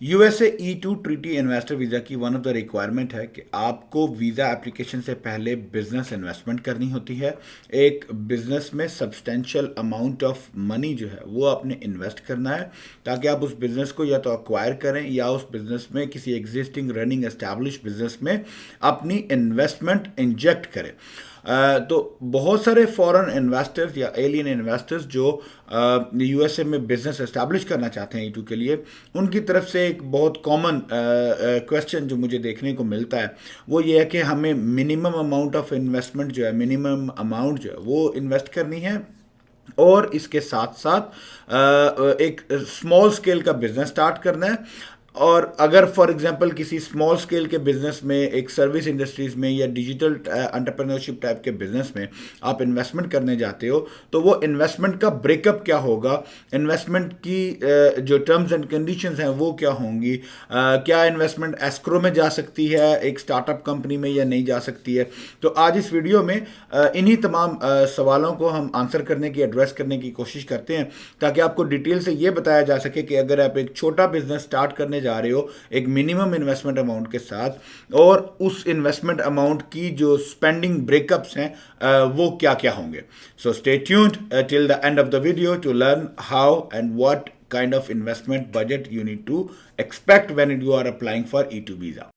USA E2 treaty investor visa की one of the requirement है कि आपको वीज़ा एप्लीकेशन से पहले बिजनेस इन्वेस्टमेंट करनी होती है। एक बिजनेस में सब्सटेंशियल अमाउंट ऑफ मनी जो है वो आपने इन्वेस्ट करना है ताकि आप उस बिजनेस को या तो अक्वायर करें या उस बिजनेस में किसी एग्जिस्टिंग रनिंग एस्टैब्लिश बिजनेस में अपनी इन्वेस्टमेंट इंजेक्ट करें। तो बहुत सारे फॉरेन इन्वेस्टर्स या एलियन इन्वेस्टर्स जो यूएसए में बिजनेस एस्टैब्लिश करना चाहते हैं E2 के लिए, उनकी तरफ से एक बहुत कॉमन क्वेश्चन जो मुझे देखने को मिलता है वो ये है कि हमें मिनिमम अमाउंट ऑफ इन्वेस्टमेंट जो है, मिनिमम अमाउंट जो है वो इन्वेस्ट करनी है और इसके साथ साथ एक स्मॉल स्केल का बिजनेस स्टार्ट करना है। और अगर फॉर एग्जांपल किसी स्मॉल स्केल के बिजनेस में, एक सर्विस इंडस्ट्रीज में या डिजिटल एंटरप्रेन्योरशिप टाइप के बिजनेस में आप इन्वेस्टमेंट करने जाते हो तो वो इन्वेस्टमेंट का ब्रेकअप क्या होगा, इन्वेस्टमेंट की जो टर्म्स एंड कंडीशंस हैं वो क्या होंगी, क्या इन्वेस्टमेंट एस्क्रो में जा सकती है एक स्टार्टअप कंपनी में या नहीं जा सकती है। तो आज इस वीडियो में इन्हीं तमाम सवालों को हम आंसर करने की, एड्रेस करने की कोशिश करते हैं ताकि आपको डिटेल से ये बताया जा सके कि अगर आप एक छोटा बिजनेस स्टार्ट करने जा रहे हो एक मिनिमम इन्वेस्टमेंट अमाउंट के साथ, और उस इन्वेस्टमेंट अमाउंट की जो स्पेंडिंग ब्रेकअप्स हैं वो क्या क्या होंगे। So stay tuned till the end of the video to learn how and what kind of investment budget you need to expect when you are applying for E2 visa.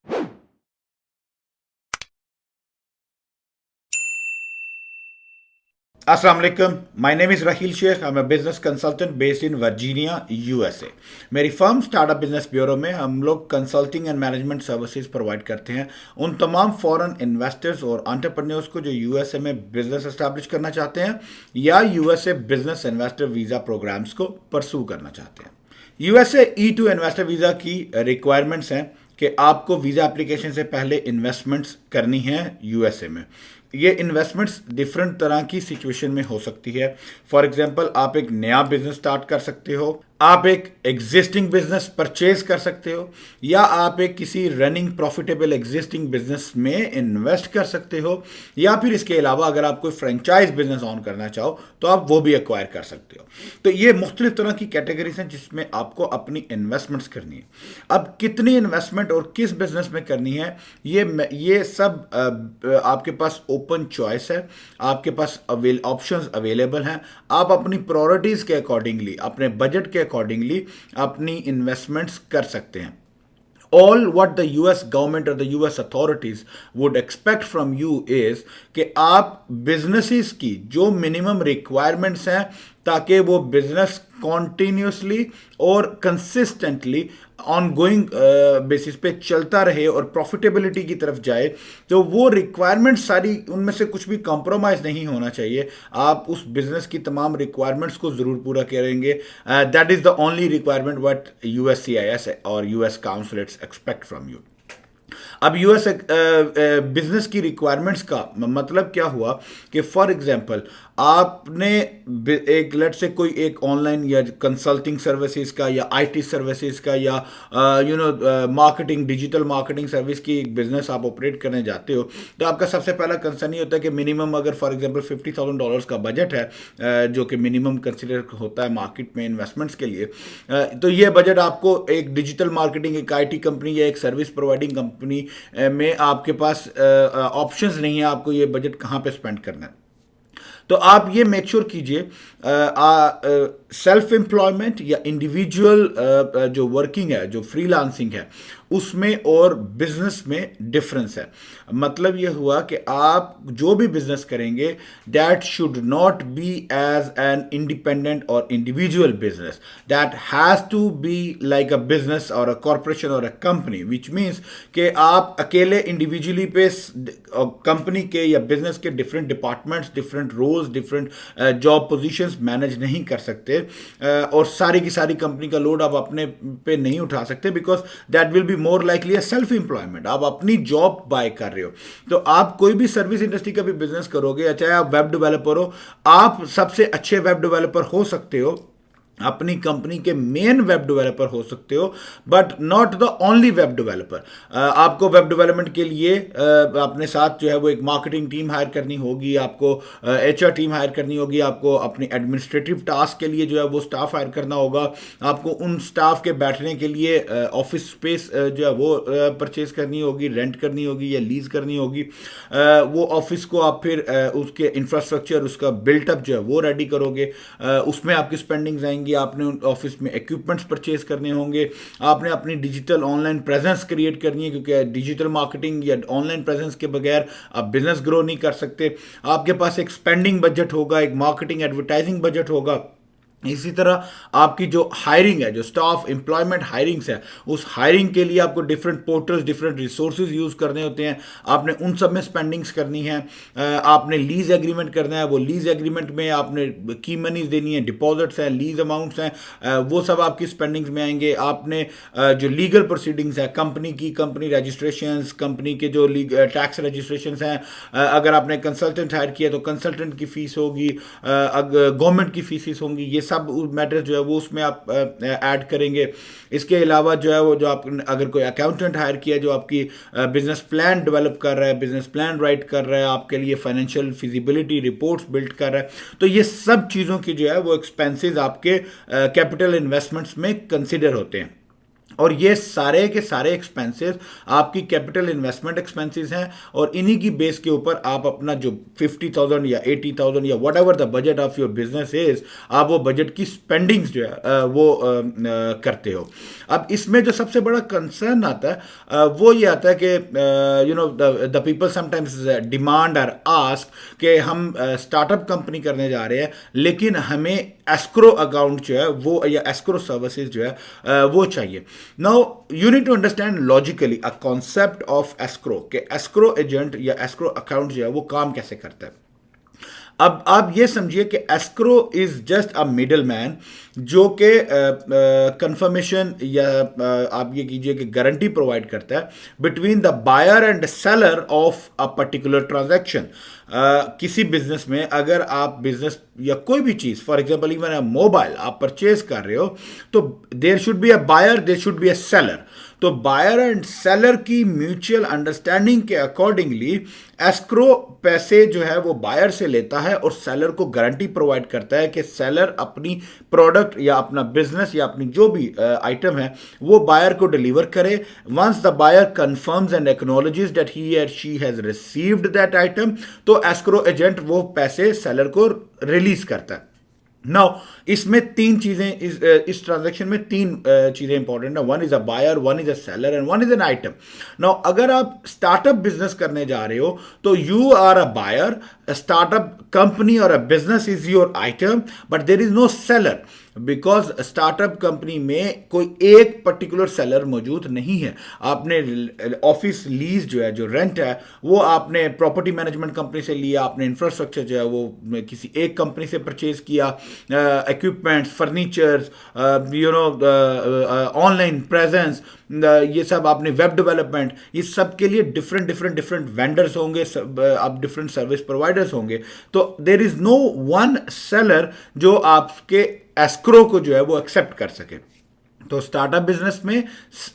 Assalamu alaikum. My name is Rahil Sheikh. I'm a business consultant based in Virginia, USA. मेरी firm startup business bureau में हम लोग consulting and management services provide करते हैं उन तमाम foreign investors और entrepreneurs को जो यूएसए में बिजनेस एस्टैब्लिश करना चाहते हैं या USA business investor visa programs को परसू करना चाहते हैं। यूएसए E2 इन्वेस्टर वीज़ा की रिक्वायरमेंट्स हैं कि आपको वीज़ा एप्लीकेशन से पहले इन्वेस्टमेंट्स करनी है यूएसए में। ये इन्वेस्टमेंट्स डिफरेंट तरह की सिचुएशन में हो सकती है। फॉर एग्जांपल, आप एक नया बिजनेस स्टार्ट कर सकते हो, आप एक एग्जिस्टिंग बिजनेस परचेज कर सकते हो, या आप एक किसी रनिंग प्रॉफिटेबल एग्जिस्टिंग बिजनेस में इन्वेस्ट कर सकते हो, या फिर इसके अलावा अगर आप कोई फ्रेंचाइज बिजनेस ऑन करना चाहो तो आप वो भी एक्वायर कर सकते हो। तो ये मुख्तलिफ तरह की कैटेगरीज हैं जिसमें आपको अपनी इन्वेस्टमेंट्स करनी है। अब कितनी इन्वेस्टमेंट और किस बिजनेस में करनी है ये सब आपके पास ओपन चॉइस है, आपके पास ऑप्शंस अवेलेबल हैं। आप अपनी प्रायोरिटीज के अकॉर्डिंगली, अपने बजट के अकॉर्डिंगली अपनी इन्वेस्टमेंट्स कर सकते हैं। All what the US government or the US authorities would expect from you is कि आप बिजनेसेस की जो मिनिमम रिक्वायरमेंट्स हैं ताकि वो बिजनेस कॉन्टीन्यूसली और कंसिस्टेंटली ऑनगोइंग बेसिस पे चलता रहे और प्रॉफिटेबिलिटी की तरफ जाए, तो वो रिक्वायरमेंट्स सारी, उनमें से कुछ भी कॉम्प्रोमाइज़ नहीं होना चाहिए। आप उस बिजनेस की तमाम रिक्वायरमेंट्स को ज़रूर पूरा करेंगे। That is the only requirement what USCIS और US काउंसलेट्स एक्सपेक्ट फ्रॉम यू। अब यूएस बिजनेस की रिक्वायरमेंट्स का मतलब क्या हुआ कि फॉर एग्जांपल आपने एक लेट से कोई एक ऑनलाइन या कंसल्टिंग सर्विसेज का या आईटी सर्विसेज का या मार्केटिंग, डिजिटल मार्केटिंग सर्विस की एक बिजनेस आप ऑपरेट करने जाते हो, तो आपका सबसे पहला कंसर्न ये होता है कि मिनिमम अगर फॉर एग्जांपल $50,000 का बजट है जो कि मिनिमम कंसिडर होता है मार्केट में इन्वेस्टमेंट्स के लिए, तो ये बजट आपको एक डिजिटल मार्केटिंग, एक आईटी कंपनी या एक सर्विस प्रोवाइडिंग कंपनी में आपके पास ऑप्शंस नहीं है आपको ये बजट कहाँ पे स्पेंड करना है। तो आप ये मेक श्योर कीजिए सेल्फ एम्प्लॉयमेंट या इंडिविजुअल जो वर्किंग है, जो फ्रीलांसिंग है, उसमें और बिजनेस में डिफरेंस है। मतलब ये हुआ कि आप जो भी बिजनेस करेंगे that should not be as an independent और individual business, that has to be like a business और अ कॉरपोरेशन और अ कंपनी, विच मीन्स कि आप अकेले इंडिविजुअली पे कंपनी के या बिजनेस के different departments, different roles, different job positions manage नहीं कर सकते और सारी की सारी कंपनी का लोड आप अपने पे नहीं उठा सकते, because that will be more likely a self employment. आप अपनी जॉब बाय कर रहे हो। तो आप कोई भी सर्विस इंडस्ट्री का भी बिजनेस करोगे, चाहे आप वेब डेवलपर हो, आप सबसे अच्छे वेब डेवलपर हो सकते हो अपनी कंपनी के मेन वेब डेवलपर हो सकते हो, but not the only web developer. आपको वेब डेवलपमेंट के लिए अपने साथ जो है वो एक मार्केटिंग टीम हायर करनी होगी, आपको HR टीम हायर करनी होगी, आपको अपनी एडमिनिस्ट्रेटिव टास्क के लिए जो है वो स्टाफ हायर करना होगा, आपको उन स्टाफ के बैठने के लिए ऑफिस स्पेस जो है वो परचेज करनी होगी, रेंट करनी होगी या लीज करनी होगी। वो ऑफिस को आप फिर उसके इंफ्रास्ट्रक्चर, उसका बिल्टअप जो है वो रेडी करोगे, उसमें आपकी स्पेंडिंग्स आएंगी। आपने ऑफिस में इक्विपमेंट्स परचेज करने होंगे, आपने अपनी डिजिटल ऑनलाइन प्रेजेंस क्रिएट करनी है, क्योंकि डिजिटल मार्केटिंग या ऑनलाइन प्रेजेंस के बगैर आप बिजनेस ग्रो नहीं कर सकते। आपके पास एक स्पेंडिंग बजट होगा, एक मार्केटिंग एडवर्टाइजिंग बजट होगा। इसी तरह आपकी जो हायरिंग है, जो स्टाफ एम्प्लॉयमेंट हायरिंग्स है, उस हायरिंग के लिए आपको different portals, different resources use करने होते हैं, आपने उन सब में स्पेंडिंग्स करनी है। आपने लीज एग्रीमेंट करना है, वो लीज एग्रीमेंट में आपने की मनीज देनी है, डिपॉजिट्स हैं, लीज अमाउंट्स हैं, वो सब आपकी स्पेंडिंग्स में आएंगे। आपने जो लीगल प्रोसीडिंग्स है कंपनी की, कंपनी रजिस्ट्रेशन, कंपनी के जो टैक्स रजिस्ट्रेशन हैं, अगर आपने कंसल्टेंट हायर किया तो कंसल्टेंट की फीस होगी, गवर्नमेंट की फीसिस होंगी, ये सब मैटर्स जो है वो उसमें आप ऐड करेंगे। इसके अलावा जो है वो जो आप अगर कोई अकाउंटेंट हायर किया जो आपकी बिजनेस प्लान डेवलप कर रहा है, बिजनेस प्लान राइट कर रहा है, आपके लिए फाइनेंशियल फिजिबिलिटी रिपोर्ट्स बिल्ड कर रहा है, तो ये सब चीज़ों की जो है वो एक्सपेंसेस आपके कैपिटल इन्वेस्टमेंट्स में कंसिडर होते हैं। और ये सारे के सारे एक्सपेंसेस आपकी कैपिटल इन्वेस्टमेंट एक्सपेंसेस हैं, और इन्हीं की बेस के ऊपर आप अपना जो 50,000 या 80,000 या what ever the budget of your business is, आप वो बजट की स्पेंडिंग्स जो है वो करते हो। अब इसमें जो सबसे बड़ा कंसर्न आता है वो ये आता है कि द पीपल समटाइम्स डिमांड और आस्क कि हम स्टार्टअप कंपनी करने जा रहे हैं, लेकिन हमें एस्क्रो अकाउंट जो है वो या एस्क्रो सर्विसेज जो है वो चाहिए। Now you need to understand logically a concept of escrow, के एस्क्रो एजेंट या एस्क्रो अकाउंट जो है वो काम कैसे करता है। अब आप ये समझिए कि escrow is just a middle man जो कि कंफर्मेशन या आप ये कीजिए कि गारंटी प्रोवाइड करता है between the buyer and seller of a particular transaction. किसी बिजनेस में अगर आप बिजनेस या कोई भी चीज़, for example even a mobile आप परचेज कर रहे हो, तो there should be a buyer, there should be a seller. तो बायर एंड सेलर की म्यूचुअल अंडरस्टैंडिंग के अकॉर्डिंगली एस्क्रो पैसे जो है वो बायर से लेता है और सेलर को गारंटी प्रोवाइड करता है कि सेलर अपनी प्रोडक्ट या अपना बिजनेस या अपनी जो भी आइटम है वो बायर को डिलीवर करे। Once the buyer confirms and acknowledges that he और she has received that item, तो एस्क्रो एजेंट वो पैसे सेलर को रिलीज करता है। नाउ इसमें तीन चीजें, इस ट्रांजैक्शन में तीन चीजें इंपॉर्टेंट है। One is a buyer, one is a seller and one is an item. Now अगर आप स्टार्टअप बिजनेस करने जा रहे हो तो you are a buyer, startup company और a business is your item, but there is no seller, because startup company में कोई एक पर्टिकुलर सेलर मौजूद नहीं है। आपने ऑफिस लीज जो है, जो रेंट है, वो आपने प्रॉपर्टी मैनेजमेंट कंपनी से लिया, आपने इंफ्रास्ट्रक्चर जो है वो किसी एक कंपनी से परचेज किया, इक्विपमेंट्स, फर्नीचर्स, ऑनलाइन प्रेजेंस, ये सब आपने वेब डेवलपमेंट, ये सब के लिए डिफरेंट वेंडर्स होंगे, आप डिफरेंट सर्विस प्रोवाइडर्स होंगे। तो there is no one seller जो आपके एस्क्रो को जो है वो एक्सेप्ट कर सके। तो स्टार्टअप बिजनेस में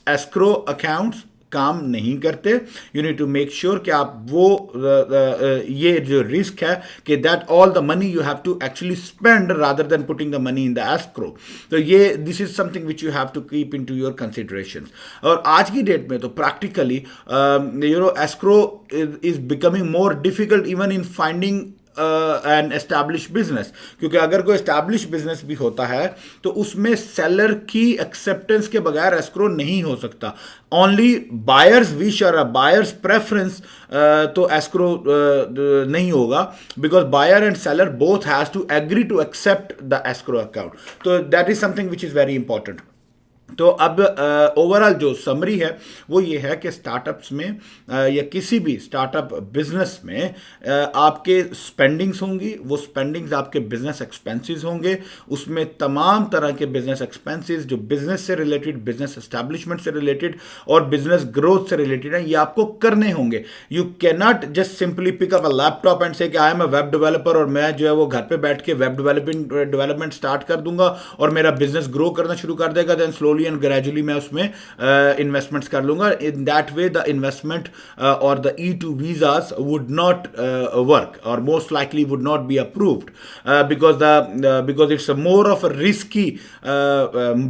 एस्क्रो अकाउंट्स काम नहीं करते। You need to make sure कि आप वो ये जो रिस्क है कि that all the money you have to actually spend rather than putting the money in the escrow. तो ये this is something which you have to keep in to your consideration. और आज की डेट में तो practically escrow is becoming more difficult even in finding N establish business, क्योंकि अगर कोई एस्टैब्लिश बिजनेस भी होता है तो उसमें सेलर की एक्सेप्टेंस के बगैर एस्क्रो नहीं हो सकता। ओनली बायर्स विश और बायर्स प्रेफरेंस तो एस्क्रो नहीं होगा, because buyer and seller both has to agree to accept the escrow account. तो that is something which is very important. तो अब ओवरऑल जो समरी है वो ये है कि स्टार्टअप्स में या किसी भी स्टार्टअप बिजनेस में आपके स्पेंडिंग्स होंगी, वो स्पेंडिंग्स आपके बिजनेस एक्सपेंसेस होंगे। उसमें तमाम तरह के बिजनेस एक्सपेंसेस जो बिजनेस से रिलेटेड, बिजनेस एस्टैब्लिशमेंट से रिलेटेड और बिजनेस ग्रोथ से रिलेटेड है, ये आपको करने होंगे। You can not just simply pick up a laptop and say कि I am a web developer और मैं जो है वो घर पे बैठ के वेब डेवलपमेंट स्टार्ट कर दूंगा और मेरा बिजनेस ग्रो करना शुरू कर देगा, देन स्लोली एंड ग्रेजुअली मैं उसमें इन्वेस्टमेंट्स कर लूंगा। In that way the investment और the E2 visas would not work or most likely would not be approved because it's a more of a risky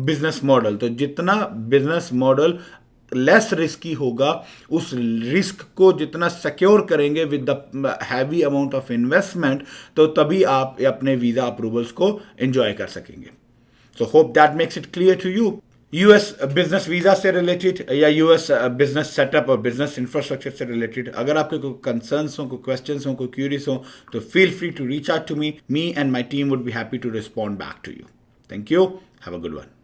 business model। तो जितना business model less risky होगा, उस risk को जितना secure करेंगे with the heavy amount of investment, तो तभी आप अपने वीजा अप्रूवल्स को एंजॉय कर सकेंगे। So hope that makes it clear to you. US business visa से रिलेटेड या यूएस बिजनेस सेटअप और बिजनेस इंफ्रास्ट्रक्चर से रिलेटेड अगर आपके कोई कंसर्न्स हो, कोई क्वेश्चंस हो, कोई क्यूरीज हो, तो feel free to reach out to me and my team would be happy to respond back to you. Thank you, have a good one.